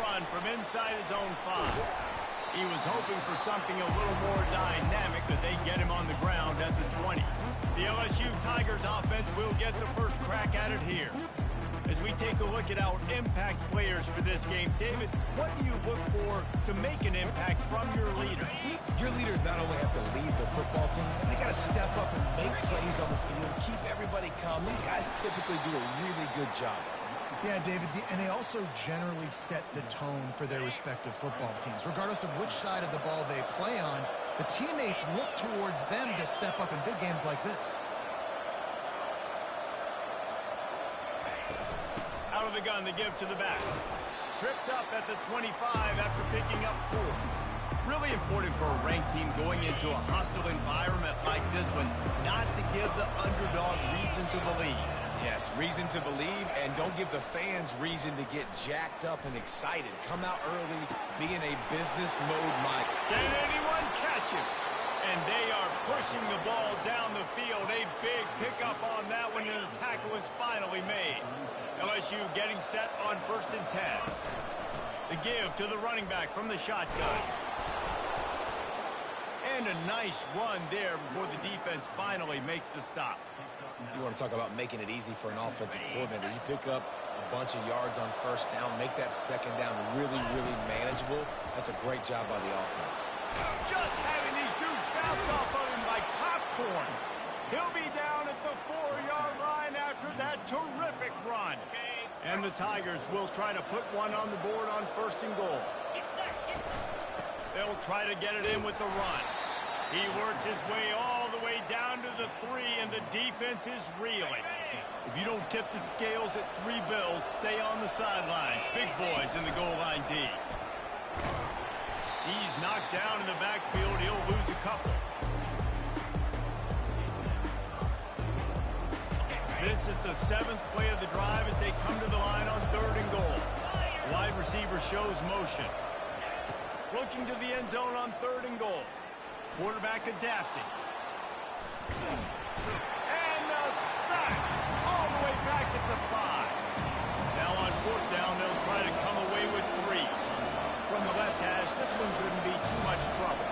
run from inside his own 5. He was hoping for something a little more dynamic, but they get him on the ground at the 20. The LSU Tigers offense will get the first crack at it here. As we take a look at our impact players for this game, David, what do you look for to make an impact from your leaders? Your leaders not only have to lead the football team, but they got to step up and make plays on the field, keep everybody calm. These guys typically do a really good job of it. Yeah, David, and they also generally set the tone for their respective football teams. Regardless of which side of the ball they play on, the teammates look towards them to step up in big games like this. Out of the gun, the give to the back. Tripped up at the 25 after picking up 4. Really important for a ranked team going into a hostile environment like this one, not to give the underdog reason to believe. Yes, reason to believe, and don't give the fans reason to get jacked up and excited. Come out early, be in a business mode, Mike. Can anyone catch him? And they are pushing the ball down the field. A big pickup on that one, and the tackle is finally made. LSU getting set on 1st and 10. The give to the running back from the shotgun. And a nice run there before the defense finally makes the stop. You want to talk about making it easy for an offensive coordinator. You pick up a bunch of yards on 1st down, make that 2nd down really, really manageable. That's a great job by the offense. Just having these dudes bounce off of him like popcorn. He'll be down at the 4-yard line after that terrific run. And the Tigers will try to put one on the board on 1st and goal. They'll try to get it in with the run. He works his way all the way down to the 3, and the defense is reeling. If you don't tip the scales at 3 bills, stay on the sidelines. Big boys in the goal line D. He's knocked down in the backfield. He'll lose a couple. This is the 7th play of the drive as they come to the line on 3rd and goal. Wide receiver shows motion. Looking to the end zone on 3rd and goal. Quarterback adapting. And a sack all the way back at the 5. Now on 4th down, they'll try to come away with 3. From the left hash, this one shouldn't be too much trouble.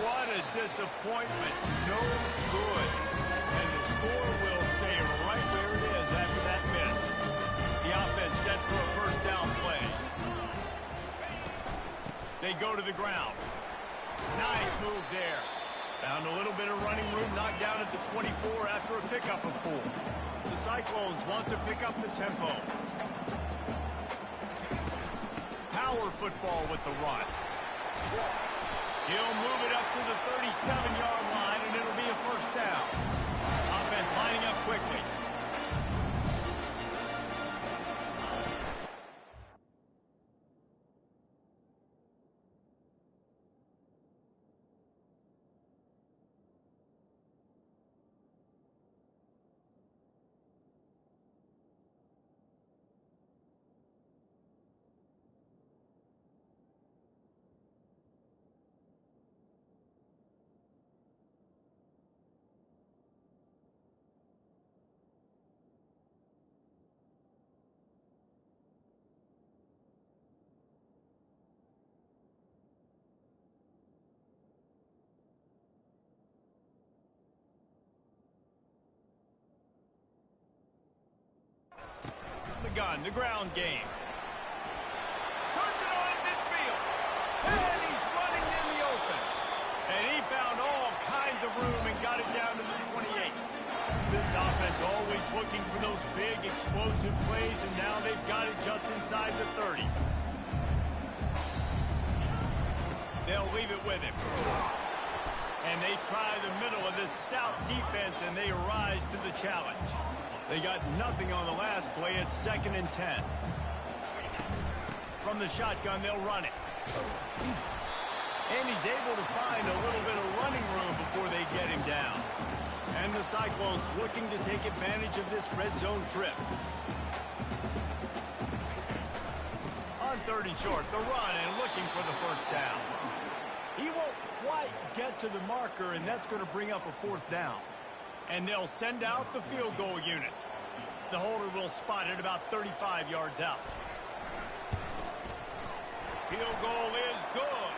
What a disappointment. No good. And the score will stay right where it is after that miss. The offense set for a 1st down play. They go to the ground. Nice move there. Found a little bit of running room, knocked down at the 24 after a pickup of 4. The Cyclones want to pick up the tempo. Power football with the run. He'll move it up to the 37-yard line, and it'll be a 1st down. Offense lining up quickly. Gun, the ground game. Turns it on at midfield. And he's running in the open. And he found all kinds of room and got it down to the 28. This offense always looking for those big explosive plays, and now they've got it just inside the 30. They'll leave it with him. And they try the middle of this stout defense, and they rise to the challenge. They got nothing on the last play. It's 2nd and 10. From the shotgun, they'll run it. And he's able to find a little bit of running room before they get him down. And the Cyclones looking to take advantage of this red zone trip. On 3rd and short, the run and looking for the 1st down. He won't quite get to the marker, and that's going to bring up a 4th down. And they'll send out the field goal unit. The holder will spot it about 35 yards out. Field goal is good.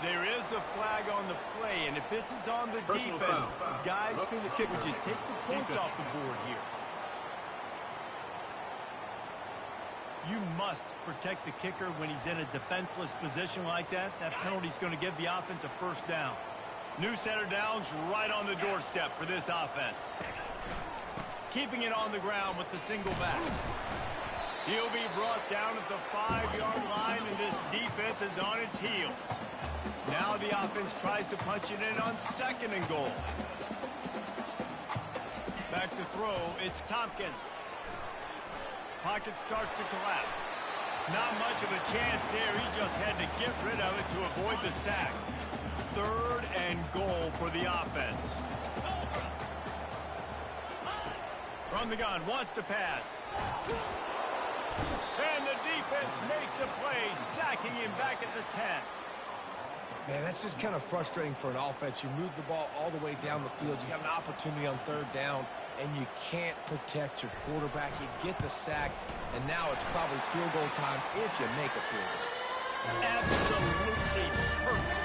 There is a flag on the play, and if this is on the defense, guys, would you take the points off the board here? You must protect the kicker when he's in a defenseless position like that. That penalty's going to give the offense a first down. New center down's right on the doorstep for this offense. Keeping it on the ground with the single back. He'll be brought down at the 5-yard line, and this defense is on its heels. Now the offense tries to punch it in on 2nd and goal. Back to throw, it's Tompkins. Pocket starts to collapse. Not much of a chance there. He just had to get rid of it to avoid the sack. 3rd and goal for the offense. From the gun, wants to pass. And the defense makes a play, sacking him back at the 10. Man, that's just kind of frustrating for an offense. You move the ball all the way down the field. You got an opportunity on 3rd down, and you can't protect your quarterback. You get the sack, and now it's probably field goal time if you make a field goal. Absolutely perfect.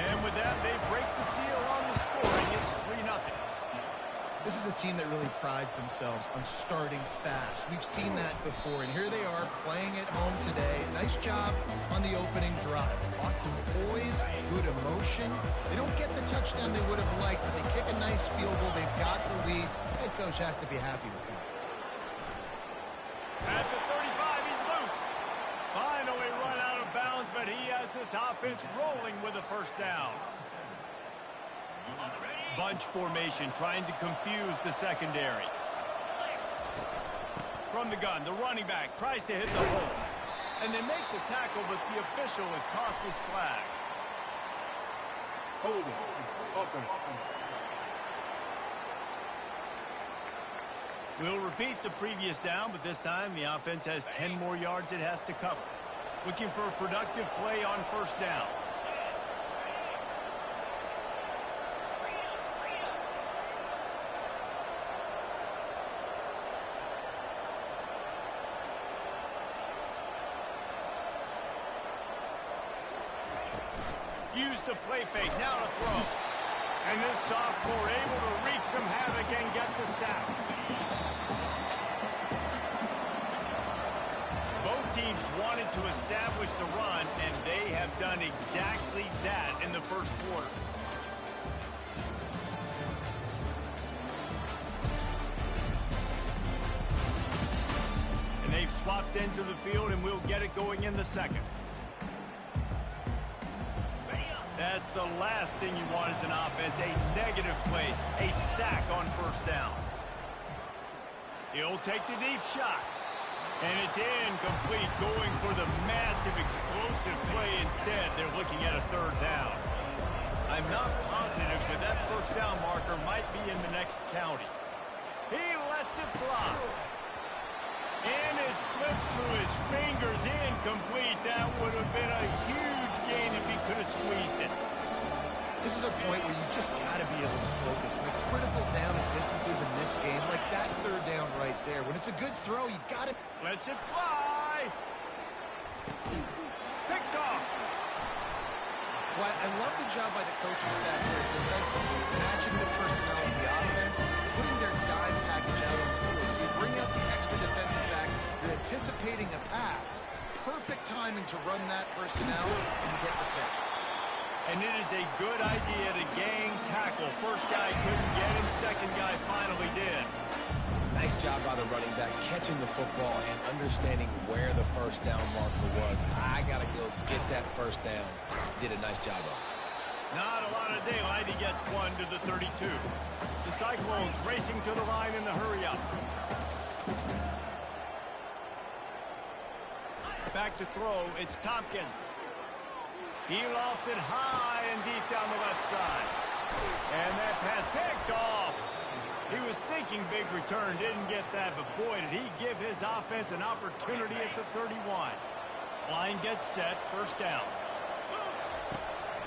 And with that, they break the seal on the scoring. It's 3-0. This is a team that really prides themselves on starting fast. We've seen that before, and here they are playing at home today. Nice job on the opening drive. Lots of poise, good emotion. They don't get the touchdown they would have liked, but they kick a nice field goal. They've got the lead. Head coach has to be happy with that. At the 35, he's loose. Finally run out of bounds, but he has this offense rolling with a first down. Bunch formation, trying to confuse the secondary. From the gun, the running back tries to hit the hole. And they make the tackle, but the official has tossed his flag. Holding. Offense. We'll repeat the previous down, but this time the offense has 10 more yards it has to cover. Looking for a productive play on 1st down. Use the play fake, now to throw. And this sophomore able to wreak some havoc and get the sack. Both teams wanted to establish the run, and they have done exactly that in the 1st quarter. And they've swapped ends of the field, and we'll get it going in the 2nd. That's the last thing you want as an offense, a negative play, a sack on 1st down. He'll take the deep shot. And it's incomplete, going for the massive explosive play instead. They're looking at a 3rd down. I'm not positive, but that 1st down marker might be in the next county. He lets it fly. And it slips through his fingers, incomplete. That would have been a huge gain if he could have squeezed it. This is a point where you just got to be able to focus. The critical down distances in this game, like that 3rd down right there. When it's a good throw, you got to... Lets it fly. Picked off. Well, I love the job by the coaching staff there defensively, matching the personnel of the offense, putting their dime package out on the field. So you bring out the extra defensive back, you're anticipating a pass. Perfect timing to run that personnel, and you get the pick. And it is a good idea to gang tackle. First guy couldn't get him, second guy finally did. Nice job by the running back, catching the football and understanding where the 1st down marker was. I got to go get that 1st down. Did a nice job of it. Not a lot of daylight. He gets 1 to the 32. The Cyclones racing to the line in the hurry-up. Back to throw. It's Tompkins. He lofts it high and deep down the left side. And that pass picked off. He was thinking big return, didn't get that, but boy, did he give his offense an opportunity at the 31. Line gets set, 1st down.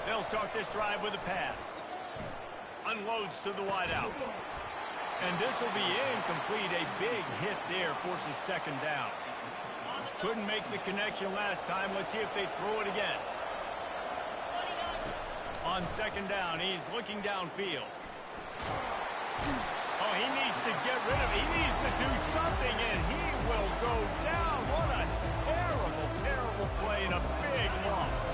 They'll start this drive with a pass. Unloads to the wideout. And this will be incomplete. A big hit there forces 2nd down. Couldn't make the connection last time. Let's see if they throw it again. On second down, he's looking downfield. Oh, he needs to get rid of it. He needs to do something, and he will go down. What a terrible, terrible play and a big loss.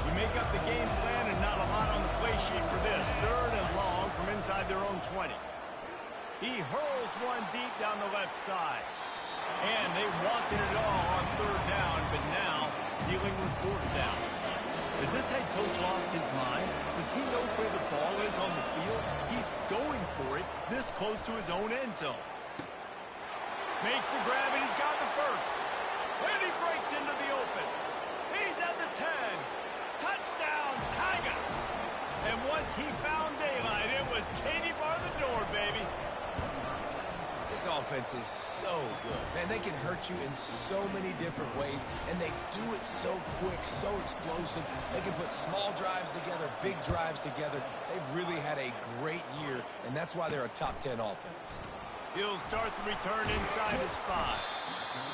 You make up the game plan and not a lot on the play sheet for this. Third and long from inside their own 20. He hurls one deep down the left side. And they wanted it all on third down, but now dealing with fourth down. Has this head coach lost his mind? Does he know where the ball is on the field? He's going for it this close to his own end zone. Makes the grab, and he's got the first. And he breaks into the open. He's at the 10. Touchdown, Tigers. And once he found daylight, it was Katie bar the door, baby. This offense is so good. Man, they can hurt you in so many different ways, and they do it so quick, so explosive. They can put small drives together, big drives together. They've really had a great year, and that's why they're a top 10 offense. He'll start the return inside his 5.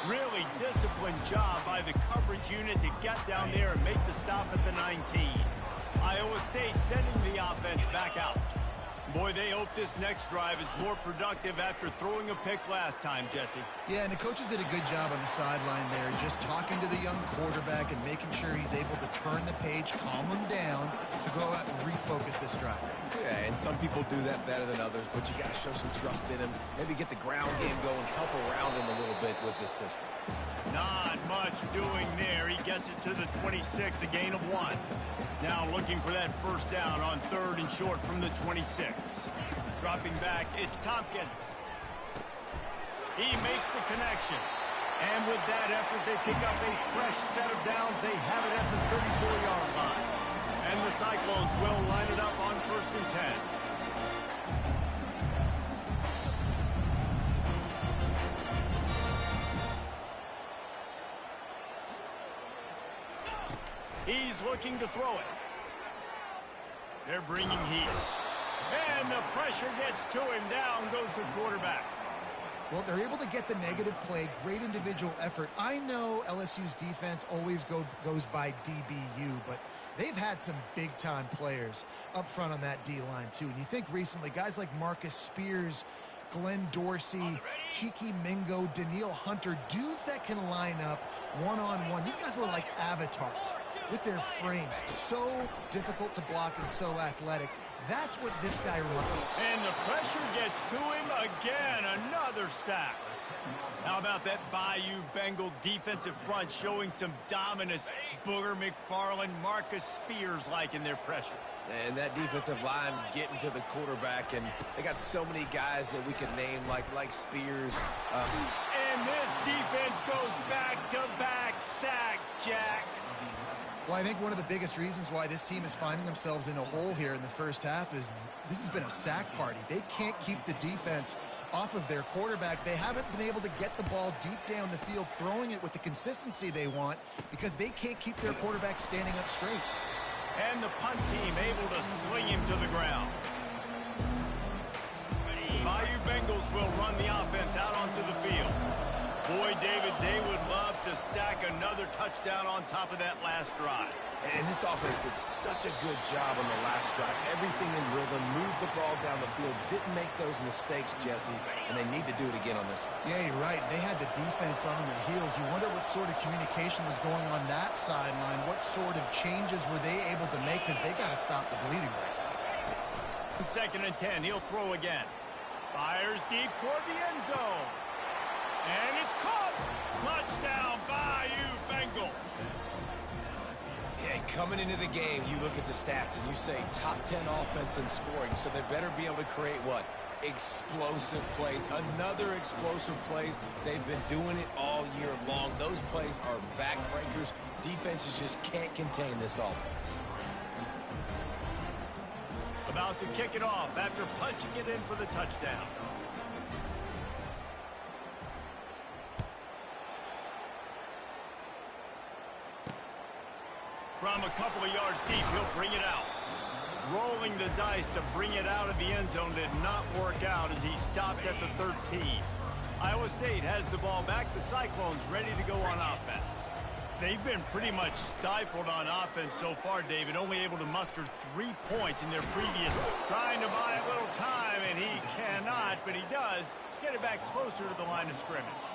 Really disciplined job by the coverage unit to get down there and make the stop at the 19. Iowa State sending the offense back out. Boy, they hope this next drive is more productive after throwing a pick last time, Jesse. Yeah, and the coaches did a good job on the sideline there, just talking to the young quarterback and making sure he's able to turn the page, calm him down, to go out and refocus this drive. Yeah, and some people do that better than others, but you got to show some trust in him. Maybe get the ground game going, help around him a little bit with this system. Not much doing there. He gets it to the 26, a gain of 1. Now looking for that first down on third and short from the 26. Dropping back, it's Tompkins. He makes the connection. And with that effort, they pick up a fresh set of downs. They have it at the 34-yard line. And the Cyclones will line it up on first and 10. He's looking to throw it. They're bringing heat. And the pressure gets to him. Down goes the quarterback. Well, they're able to get the negative play. Great individual effort. I know LSU's defense always goes by DBU, but they've had some big-time players up front on that D-line, too. And you think recently, guys like Marcus Spears, Glenn Dorsey, Kiki Mingo, Daniil Hunter, dudes that can line up one-on-one. These guys were like avatars with their frames. So difficult to block and so athletic. That's what this guy runs. And the pressure gets to him again. Another sack. How about that Bayou Bengal defensive front showing some dominance? Booger McFarland, Marcus Spears liking their pressure. And that defensive line getting to the quarterback, and they got so many guys that we could name like Spears. And this defense goes back-to-back sack, Jack. Well, I think one of the biggest reasons why this team is finding themselves in a hole here in the first half is this has been a sack party. They can't keep the defense off of their quarterback. They haven't been able to get the ball deep down the field, throwing it with the consistency they want because they can't keep their quarterback standing up straight. And the punt team able to sling him to the ground. The Bayou Bengals will run the offense out onto the field. Boy, David, they would love to stack another touchdown on top of that last drive. And this offense did such a good job on the last drive. Everything in rhythm, moved the ball down the field, didn't make those mistakes, Jesse, and they need to do it again on this one. Yeah, you're right. They had the defense on their heels. You wonder what sort of communication was going on that sideline. What sort of changes were they able to make because they got to stop the bleeding right now. Second and 10, he'll throw again. Fires deep toward the end zone. And it's caught. Touchdown, Bayou Bengals. Yeah, coming into the game, you look at the stats and you say top 10 offense in scoring, so they better be able to create what? Explosive plays. Another explosive plays. They've been doing it all year long. Those plays are backbreakers. Defenses just can't contain this offense. About to kick it off after punching it in for the touchdown. From a couple of yards deep, he'll bring it out. Rolling the dice to bring it out of the end zone did not work out as he stopped at the 13. Iowa Iowa State has the ball back. The Cyclones ready to go on offense. They've been pretty much stifled on offense so far, David. Only able to muster 3 points in their previous. Trying to buy a little time, and he cannot, but he does get it back closer to the line of scrimmage.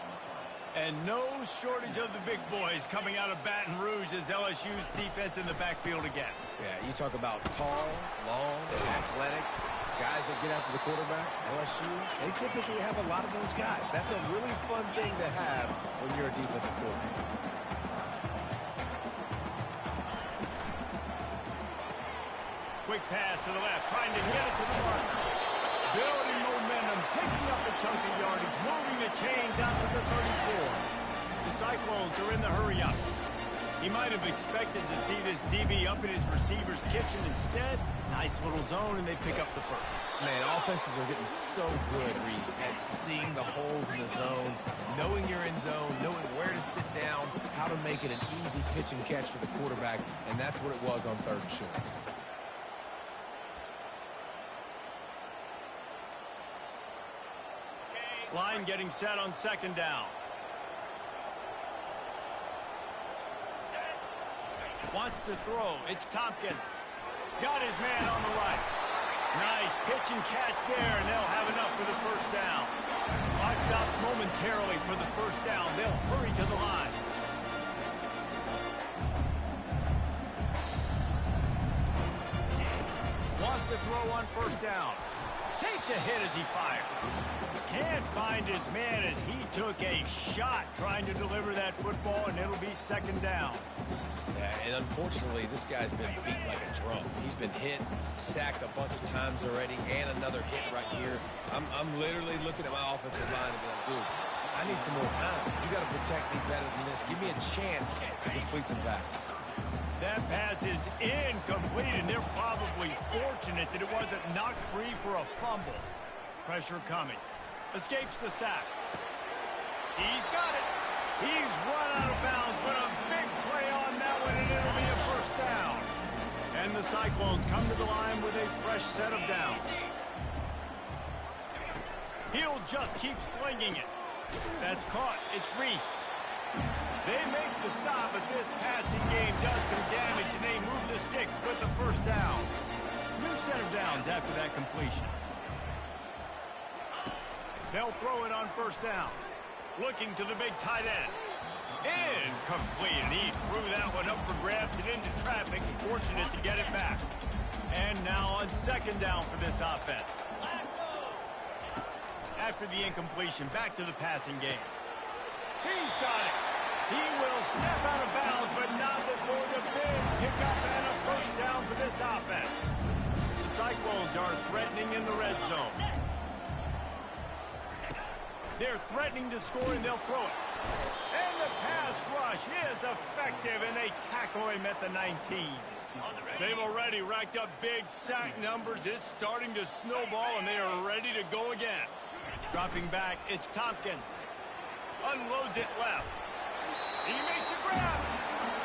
And no shortage of the big boys coming out of Baton Rouge as LSU's defense in the backfield again. Yeah, you talk about tall, long, athletic, guys that get after the quarterback. LSU, they typically have a lot of those guys. That's a really fun thing to have when you're a defensive coordinator. Quick pass to the left, trying to get it to the marker. Building momentum, picking up a chunk of yardage, moving the chains out to the 34. The Cyclones are in the hurry-up. He might have expected to see this DB up in his receiver's kitchen. Instead, nice little zone, and they pick up the first. Man, offenses are getting so good, Reese, at seeing the holes in the zone, knowing you're in zone, knowing where to sit down, how to make it an easy pitch and catch for the quarterback, and that's what it was on 3rd and short. Line getting set on 2nd down. Wants to throw. It's Tompkins. Got his man on the right. Nice pitch and catch there, and they'll have enough for the 1st down. Clock stops momentarily for the 1st down. They'll hurry to the line. Wants to throw on 1st down. Takes a hit as he fires. Can't find his man as he took a shot trying to deliver that football, and it'll be 2nd down. Yeah, and unfortunately, this guy's been beat like a drum. He's been hit, sacked a bunch of times already, and another hit right here. I'm literally looking at my offensive line and be like, dude, I need some more time. You got to protect me better than this. Give me a chance to complete some passes. That pass is incomplete, and they're probably fortunate that it wasn't knocked free for a fumble. Pressure coming. Escapes the sack. He's got it. He's run out of bounds, but a big play on that one, and it'll be a 1st down. And the Cyclones come to the line with a fresh set of downs. He'll just keep slinging it. That's caught. It's Reese. They make the stop, but this passing game does some damage, and they move the sticks with the 1st down. New set of downs after that completion. They'll throw it on 1st down. Looking to the big tight end. Incomplete, and he threw that one up for grabs and into traffic. Fortunate to get it back. And now on 2nd down for this offense. After the incompletion, back to the passing game. He's got it. He will step out of bounds, but not before the big pickup and a 1st down for this offense. The Cyclones are threatening in the red zone. They're threatening to score, and they'll throw it. And the pass rush is effective, and they tackle him at the 19. They've already racked up big sack numbers. It's starting to snowball, and they are ready to go again. Dropping back, it's Tompkins. Unloads it left. He makes a grab.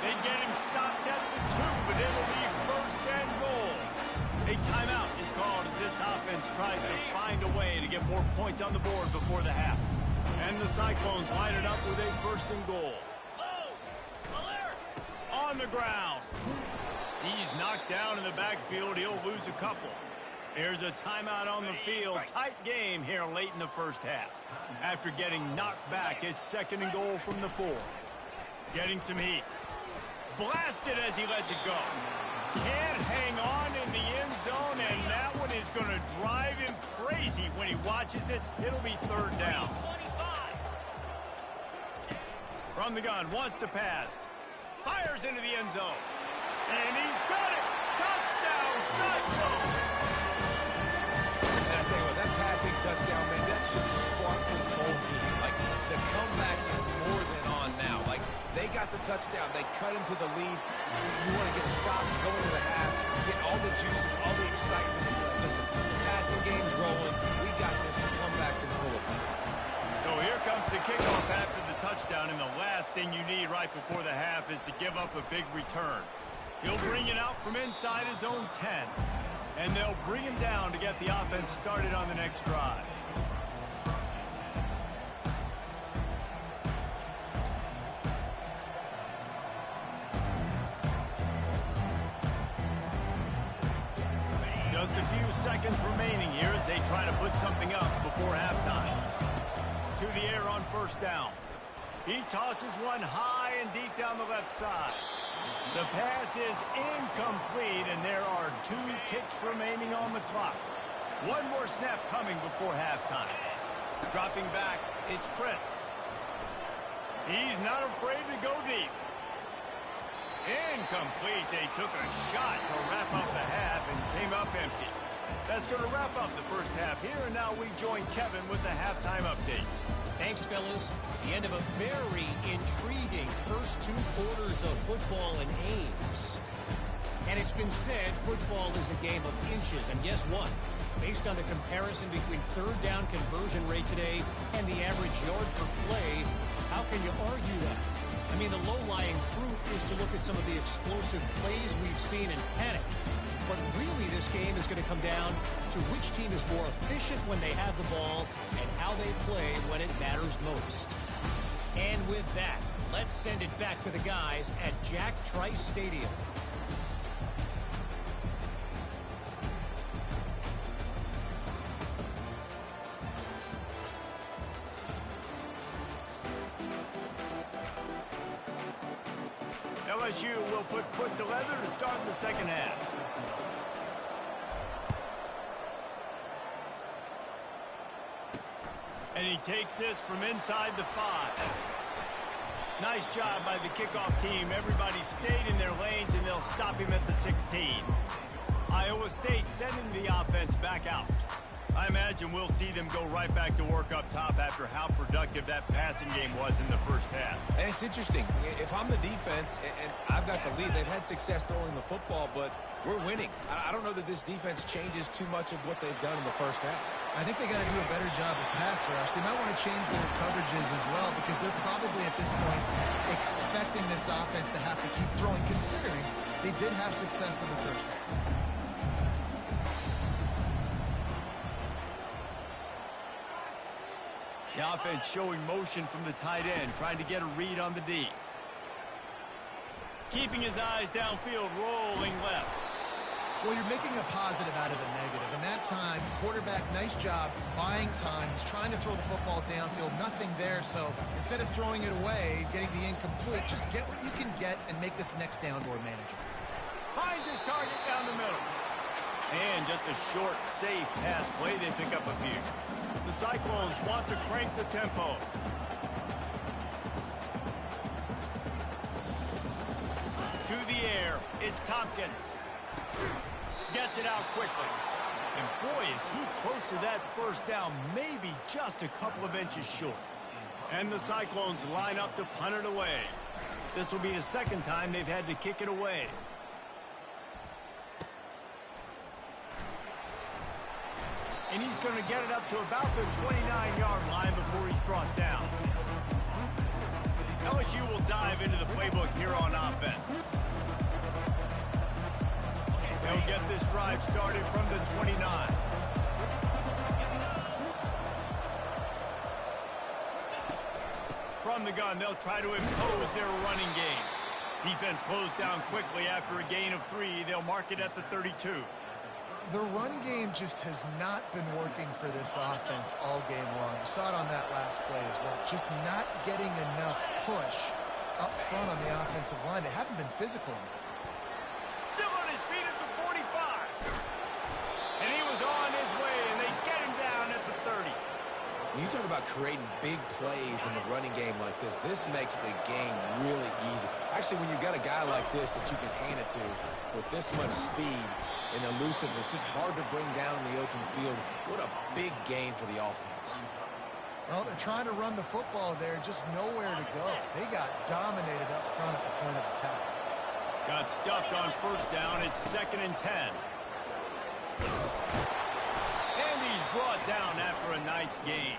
They get him stopped at the 2, but it'll be 1st and goal. A timeout is called as this offense tries to find a way to get more points on the board before the half. And the Cyclones line it up with a 1st and goal. On the ground. He's knocked down in the backfield. He'll lose a couple. Here's a timeout on the field. Tight game here late in the 1st half. After getting knocked back, it's 2nd and goal from the 4. Getting some heat. Blasted as he lets it go. Can't hang on in the end zone, and that one is going to drive him crazy when he watches it. It'll be 3rd down. From the gun, wants to pass. Fires into the end zone. And he's got it. Touchdown, Cyclone. And I tell you what, that passing touchdown, man, that should spark this whole team. Like, the comeback is more than on now. Like, they got the touchdown. They cut into the lead. You want to get a stop, go into the half, get all the juices, all the excitement. Listen, the passing game's rolling. We got this. The comeback's in full effect. So here comes the kickoff after the touchdown, and the last thing you need right before the half is to give up a big return. He'll bring it out from inside his own 10, and they'll bring him down to get the offense started on the next drive. seconds remaining here as they try to put something up before halftime. To the air on first down. He tosses one high and deep down the left side. The pass is incomplete, and there are 2 ticks remaining on the clock. One more snap coming before halftime. Dropping back, it's Prince. He's not afraid to go deep. Incomplete. They took a shot to wrap up the half and came up empty. That's going to wrap up the first half here, and now we join Kevin with the halftime update. Thanks, fellas. The end of a very intriguing first 2 quarters of football in Ames. And it's been said football is a game of inches, and guess what? Based on the comparison between third down conversion rate today and the average yard per play, how can you argue that? I mean, the low-lying fruit is to look at some of the explosive plays we've seen and panic. But really, this game is going to come down to which team is more efficient when they have the ball and how they play when it matters most. And with that, let's send it back to the guys at Jack Trice Stadium. LSU will put foot to leather to start the second half. And he takes this from inside the 5. Nice job by the kickoff team. Everybody stayed in their lanes, and they'll stop him at the 16. Iowa State sending the offense back out. I imagine we'll see them go right back to work up top after how productive that passing game was in the first half. And it's interesting. If I'm the defense and I've got the lead, they've had success throwing the football, but we're winning. I don't know that this defense changes too much of what they've done in the first half. I think they got to do a better job of pass rush. They might want to change their coverages as well because they're probably at this point expecting this offense to have to keep throwing, considering they did have success in the first half. The offense showing motion from the tight end, trying to get a read on the D. Keeping his eyes downfield, rolling left. Well, you're making a positive out of the negative. And that time, quarterback, nice job, buying time. He's trying to throw the football downfield, nothing there. So instead of throwing it away, getting the incomplete, just get what you can get and make this next down more manageable. Finds his target down the middle. And just a short, safe pass play. They pick up a few. The Cyclones want to crank the tempo. To the air, it's Tompkins. Gets it out quickly. And boy, is he close to that first down, maybe just a couple of inches short. And the Cyclones line up to punt it away. This will be the second time they've had to kick it away. And he's going to get it up to about the 29-yard line before he's brought down. LSU will dive into the playbook here on offense. They'll get this drive started from the 29. From the gun, they'll try to impose their running game. Defense closed down quickly after a gain of 3. They'll mark it at the 32. The run game just has not been working for this offense all game long. You saw it on that last play as well. Just not getting enough push up front on the offensive line. They haven't been physical enough. Still on his feet at the 45. And he was on his way, and they get him down at the 30. When you talk about creating big plays in the running game like this makes the game really easy. Actually, when you've got a guy like this that you can hand it to with this much speed and elusiveness, just hard to bring down in the open field. What a big gain for the offense. Well, they're trying to run the football there, just nowhere to go. They got dominated up front at the point of attack. Got stuffed on first down. It's 2nd and 10. And he's brought down after a nice game.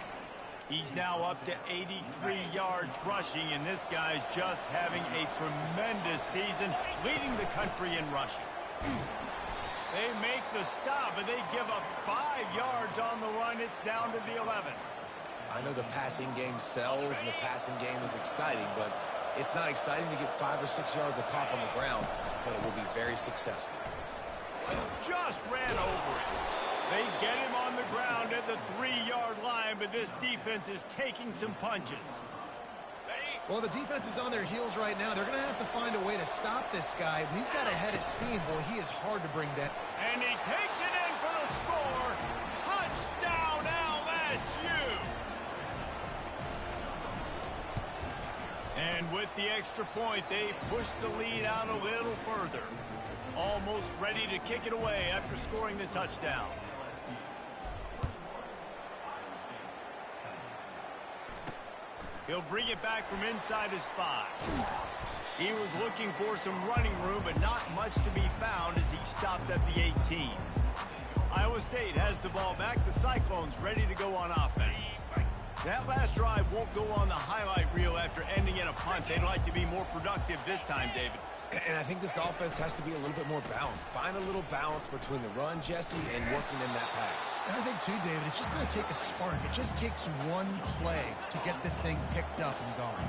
He's now up to 83 yards rushing, and this guy's just having a tremendous season, leading the country in rushing. They make the stop, but they give up 5 yards on the run. It's down to the 11. I know the passing game sells and the passing game is exciting, but it's not exciting to get 5 or 6 yards a pop on the ground, but it will be very successful. Just ran over it. They get him on the ground at the 3-yard line, but this defense is taking some punches. Well, the defense is on their heels right now. They're going to have to find a way to stop this guy. When he's got a head of steam, boy, he is hard to bring down. And he takes it in for the score. Touchdown, LSU! And with the extra point, they push the lead out a little further. Almost ready to kick it away after scoring the touchdown. He'll bring it back from inside his 5. He was looking for some running room, but not much to be found as he stopped at the 18. Iowa State has the ball back. The Cyclones ready to go on offense. That last drive won't go on the highlight reel after ending in a punt. They'd like to be more productive this time, David. And I think this offense has to be a little bit more balanced. Find a little balance between the run, Jesse, and working in that pass. And I think, too, David, it's just going to take a spark. It just takes one play to get this thing picked up and going.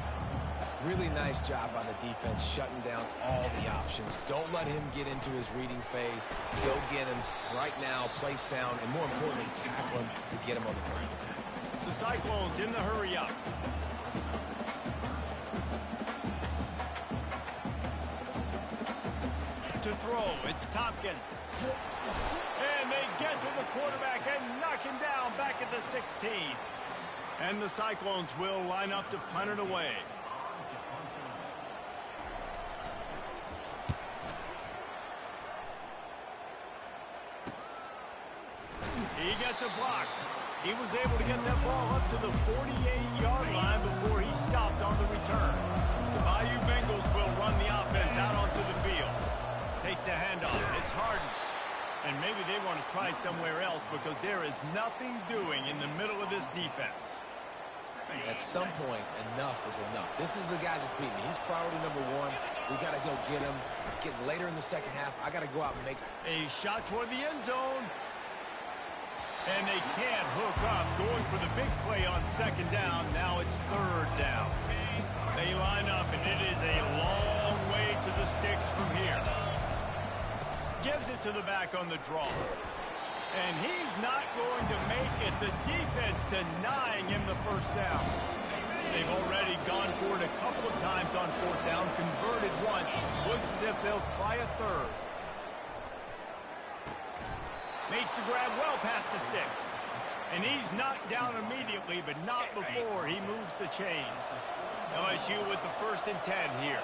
Really nice job on the defense shutting down all the options. Don't let him get into his reading phase. Go get him right now, play sound, and more importantly, tackle him and get him on the ground. The Cyclones in the hurry up. To throw, it's Tompkins. And they get to the quarterback and knock him down back at the 16. And the Cyclones will line up to punt it away. He gets a block. He was able to get that ball up to the 48-yard line before he stopped on the return. The Bayou Bengals will run the offense out onto the field. Takes the handoff. It's Harden. And maybe they want to try somewhere else because there is nothing doing in the middle of this defense. At some point, enough is enough. This is the guy that's beating me. He's priority number 1. We got to go get him. It's getting later in the second half. I got to go out and make a shot toward the end zone. And they can't hook up. Going for the big play on second down. Now it's third down. They line up, and it is a long way to the sticks from here. Gives it to the back on the draw. And he's not going to make it. The defense denying him the first down. They've already gone for it a couple of times on fourth down, converted once. Looks as if they'll try a third. Makes the grab well past the sticks. And he's knocked down immediately, but not before he moves the chains. LSU with the 1st and 10 here.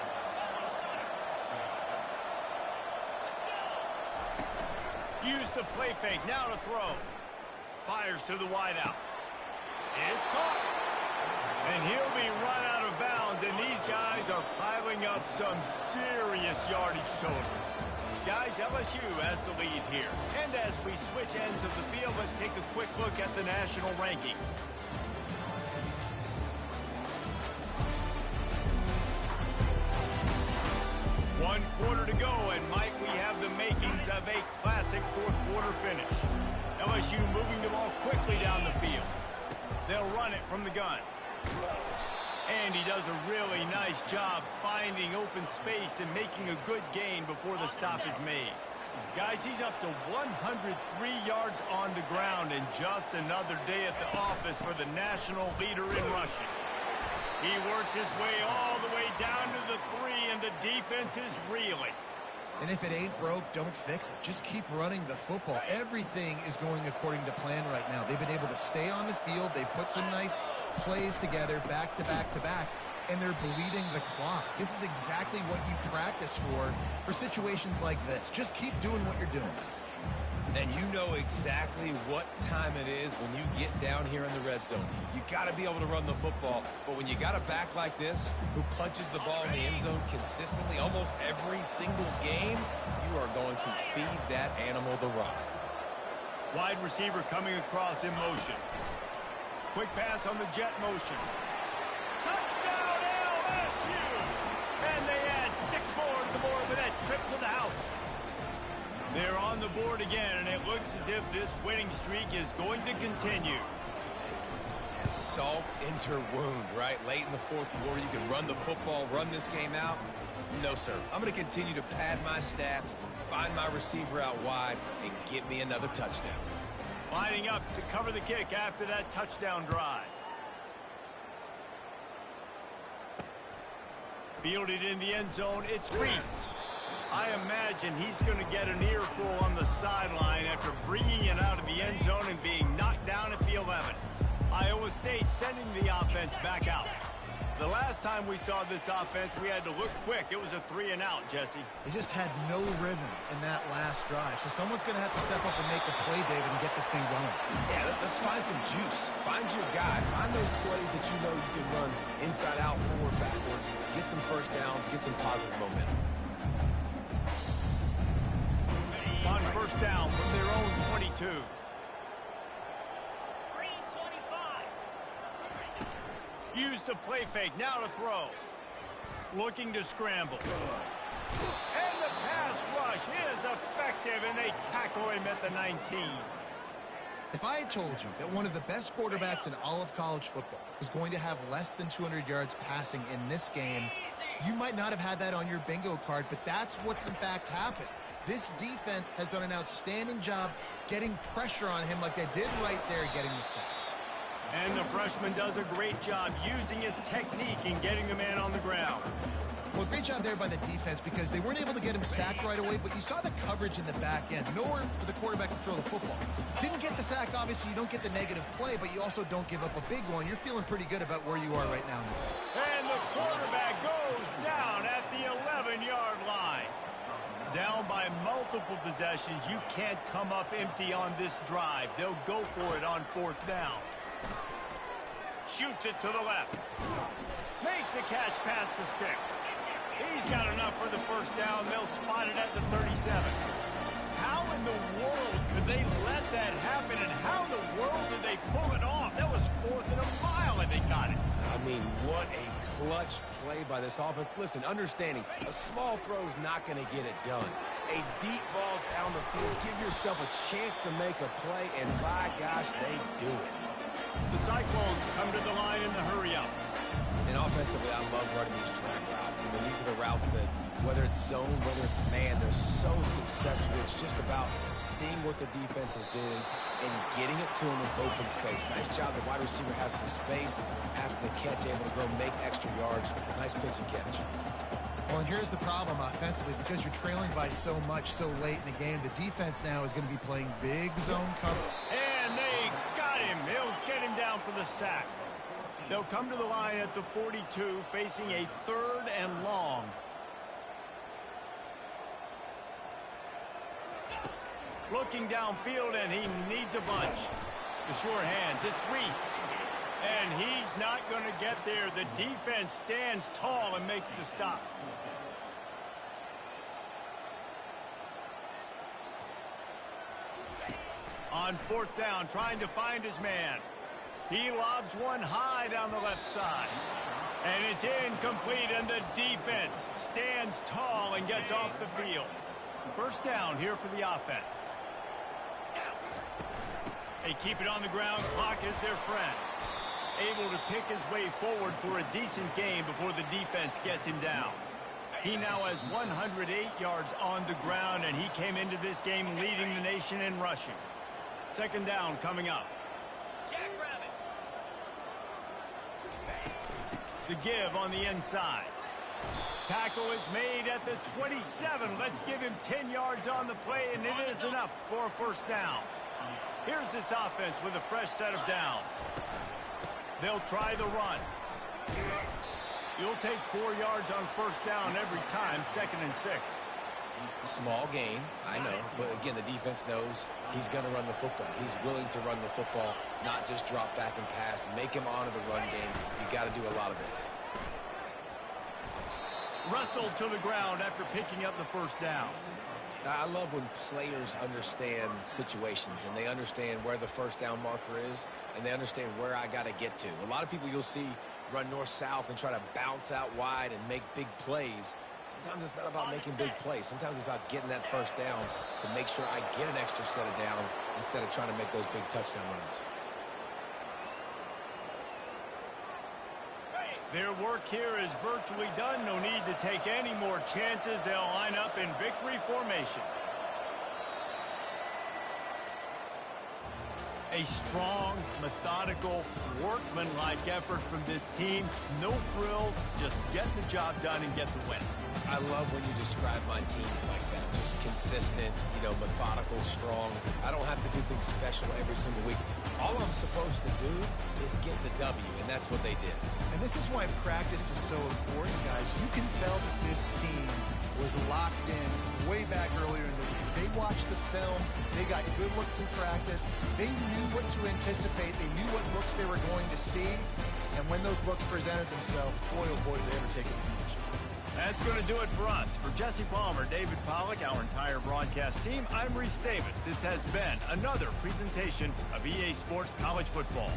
Use the play fake, now to throw. Fires to the wideout. It's caught. And he'll be run out of bounds, and these guys are piling up some serious yardage totals. Guys, LSU has the lead here. And as we switch ends of the field, let's take a quick look at the national rankings. One quarter to go, and Mike, we have the makings of a classic fourth-quarter finish. LSU moving the ball quickly down the field. They'll run it from the gun. And he does a really nice job finding open space and making a good gain before the stop is made. Guys, he's up to 103 yards on the ground, and just another day at the office for the national leader in rushing. He works his way all the way down to the 3, and the defense is reeling. And if it ain't broke, don't fix it. Just keep running the football. Everything is going according to plan right now. They've been able to stay on the field. They put some nice plays together back to back to back, and they're bleeding the clock. This is exactly what you practice for situations like this. Just keep doing what you're doing. And you know exactly what time it is when you get down here in the red zone. You got to be able to run the football. But when you got a back like this who punches the ball in the end zone consistently almost every single game, you are going to feed that animal the rock. Wide receiver coming across in motion. Quick pass on the jet motion. Touchdown LSU! And they add 6 more to the board with that trip to the house. They're on the board again, and it looks as if this winning streak is going to continue. Salt into wound, right? Late in the fourth quarter, you can run the football, run this game out. No, sir. I'm going to continue to pad my stats, find my receiver out wide, and get me another touchdown. Lining up to cover the kick after that touchdown drive. Fielded in the end zone, it's Reese. I imagine he's going to get an earful on the sideline after bringing it out of the end zone and being knocked down at the 11. Iowa State sending the offense back out. The last time we saw this offense, we had to look quick. It was a 3-and-out, Jesse. They just had no rhythm in that last drive. So someone's going to have to step up and make a play, David, and get this thing going. Yeah, let's find some juice. Find your guy. Find those plays that you know you can run inside out, forward, backwards. Get some first downs. Get some positive momentum. On first down from their own 22. Use the play fake, now to throw. Looking to scramble. And the pass rush is effective, and they tackle him at the 19. If I had told you that one of the best quarterbacks in all of college football was going to have less than 200 yards passing in this game, you might not have had that on your bingo card, but that's what's in fact happened. This defense has done an outstanding job getting pressure on him like they did right there getting the sack. And the freshman does a great job using his technique and getting the man on the ground. Well, great job there by the defense because they weren't able to get him sacked right away, but you saw the coverage in the back end. Nowhere for the quarterback to throw the football. Didn't get the sack, obviously. You don't get the negative play, but you also don't give up a big one. You're feeling pretty good about where you are right now. And the quarterback goes down at the 11-yard line. Down by multiple possessions. You can't come up empty on this drive. They'll go for it on fourth down. Shoots it to the left. Makes the catch past the sticks. He's got enough for the first down. They'll spot it at the 37. How in the world could they let that happen, and how in the world did they pull it off? That was 4th and a mile, and they got it. I mean, what a clutch play by this offense. Listen, understanding, a small throw's not going to get it done. A deep ball down the field, give yourself a chance to make a play, and by gosh, they do it. The Cyclones come to the line in the hurry-up. And offensively, I love running these drag routes. I mean, these are the routes that, whether it's zone, whether it's man, they're so successful. It's just about seeing what the defense is doing and getting it to them in open space. Nice job. The wide receiver has some space after the catch, able to go make extra yards. Nice pitch and catch. Well, and here's the problem offensively. Because you're trailing by so much so late in the game, the defense now is going to be playing big zone cover. And they got him. He'll get him down for the sack. They'll come to the line at the 42, facing a 3rd and long. Looking downfield, and he needs a bunch. The sure hands, it's Reese. And he's not going to get there. The defense stands tall and makes the stop. On 4th down, trying to find his man. He lobs one high down the left side. And it's incomplete, and the defense stands tall and gets off the field. First down here for the offense. They keep it on the ground. Clock is their friend. Able to pick his way forward for a decent game before the defense gets him down. He now has 108 yards on the ground, and he came into this game leading the nation in rushing. Second down coming up. The give on the inside. Tackle is made at the 27. Let's give him 10 yards on the play, and it is enough for a first down. Here's this offense with a fresh set of downs. They'll try the run. You'll take 4 yards on first down every time, 2nd and 6. Small gain, I know, but again, the defense knows he's going to run the football. He's willing to run the football, not just drop back and pass, make him honor the run game. You got to do a lot of this. Wrestled to the ground after picking up the first down. I love when players understand situations and they understand where the first down marker is and they understand where I got to get to. A lot of people you'll see run north-south and try to bounce out wide and make big plays. Sometimes it's not about making big plays. Sometimes it's about getting that first down to make sure I get an extra set of downs instead of trying to make those big touchdown runs. Their work here is virtually done. No need to take any more chances. They'll line up in victory formation. A strong, methodical, workmanlike effort from this team. No frills, just get the job done and get the win. I love when you describe my teams like that. Just consistent, methodical, strong. I don't have to do things special every single week. All I'm supposed to do is get the W, and that's what they did. And this is why practice is so important, guys. You can tell that this team was locked in way back earlier in the week. They watched the film. They got good looks in practice. They knew what to anticipate. They knew what looks they were going to see. And when those looks presented themselves, boy, oh boy, did they ever take advantage. That's going to do it for us. For Jesse Palmer, David Pollack, our entire broadcast team, I'm Reese Davis. This has been another presentation of EA Sports College Football.